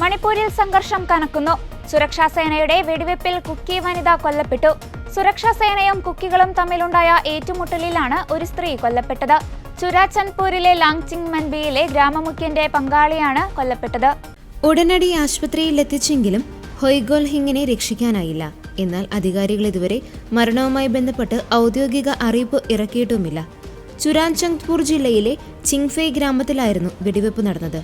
മണിപ്പൂരിൽ സംഘർഷം കനക്കുന്നു. സുരക്ഷാ സേനയുടെ വെടിവെപ്പിൽ കുക്കി വനിത കൊല്ലപ്പെട്ടു. സുരക്ഷാ സേനയും കുക്കികളും തമ്മിലുണ്ടായ ഏറ്റുമുട്ടലിലാണ് ഒരു സ്ത്രീ കൊല്ലപ്പെട്ടത്. ചുരാചന്ദ്പൂരിലെ ലാങ്ചിങ് മൻബിയിലെ ഗ്രാമമുഖ്യന്റെ പങ്കാളിയാണ് കൊല്ലപ്പെട്ടത്. ഉടനടി ആശുപത്രിയിൽ എത്തിച്ചെങ്കിലും ഹൊയ്ഗോൾ ഹിങ്ങിനെ രക്ഷിക്കാനായില്ല. എന്നാൽ അധികാരികൾ ഇതുവരെ മരണവുമായി ബന്ധപ്പെട്ട് ഔദ്യോഗിക അറിയിപ്പ് ഇറക്കിയിട്ടുമില്ല. ചുരാചന്ദ്പൂർ ജില്ലയിലെ ചിങ്ഫെയ് ഗ്രാമത്തിലായിരുന്നു വെടിവെപ്പ് നടന്നത്.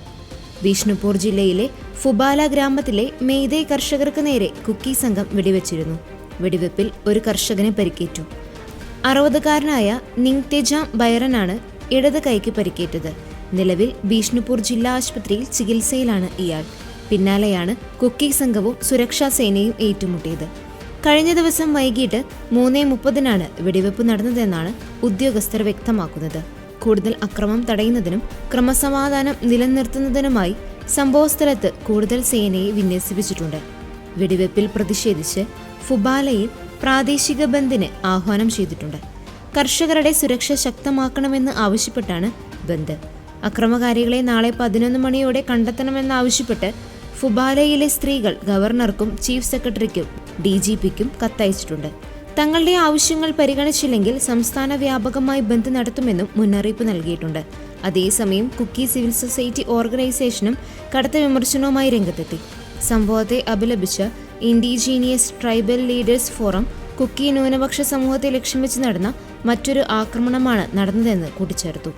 ബിഷ്ണുപൂർ ജില്ലയിലെ ഫുബാല ഗ്രാമത്തിലെ മെയ്തേ കർഷകർക്ക് നേരെ കുക്കി സംഘം വെടിവെച്ചിരുന്നു. വെടിവെപ്പിൽ ഒരു കർഷകന് പരിക്കേറ്റു. 60-കാരനായ നിങ്തെജാം ബൈറനാണ് ഇടത് കൈക്ക് പരിക്കേറ്റത്. നിലവിൽ ബിഷ്ണുപൂർ ജില്ലാ ആശുപത്രിയിൽ ചികിത്സയിലാണ് ഇയാൾ. പിന്നാലെയാണ് കുക്കി സംഘവും സുരക്ഷാ സേനയും ഏറ്റുമുട്ടിയത്. കഴിഞ്ഞ ദിവസം വൈകിട്ട് 3:30-നാണ് വെടിവെപ്പ് നടന്നതെന്നാണ് ഉദ്യോഗസ്ഥർ വ്യക്തമാക്കുന്നത്. കൂടുതൽ അക്രമം തടയുന്നതിനും ക്രമസമാധാനം നിലനിർത്തുന്നതിനുമായി സംഭവസ്ഥലത്ത് കൂടുതൽ സേനയെ വിന്യസിപ്പിച്ചിട്ടുണ്ട്. വെടിവെപ്പിൽ പ്രതിഷേധിച്ച് ഫുബാലയിൽ പ്രാദേശിക ബന്ദിന് ആഹ്വാനം ചെയ്തിട്ടുണ്ട്. കർഷകരുടെ സുരക്ഷ ശക്തമാക്കണമെന്ന് ആവശ്യപ്പെട്ടാണ് ബന്ദ്. അക്രമകാരികളെ നാളെ 11 മണിയോടെ കണ്ടെത്തണമെന്നാവശ്യപ്പെട്ട് ഫുബാലയിലെ സ്ത്രീകൾ ഗവർണർക്കും ചീഫ് സെക്രട്ടറിക്കും DGPക്കും കത്തയച്ചിട്ടുണ്ട്. തങ്ങളുടെ ആവശ്യങ്ങൾ പരിഗണിച്ചില്ലെങ്കിൽ സംസ്ഥാന വ്യാപകമായി ബന്ദ് നടത്തുമെന്നും മുന്നറിയിപ്പ് നൽകിയിട്ടുണ്ട്. അതേസമയം കുക്കി സിവിൽ സൊസൈറ്റി ഓർഗനൈസേഷനും കടുത്ത വിമർശനവുമായി രംഗത്തെത്തി. സംഭവത്തെ അപലപിച്ച indigenous tribal leaders forum Kuki ന്യൂനപക്ഷ സമൂഹത്തെ ലക്ഷ്യം വെച്ച് നടന്ന മറ്റൊരു ആക്രമണമാണ് നടന്നതെന്ന് കൂട്ടിച്ചേർത്തു.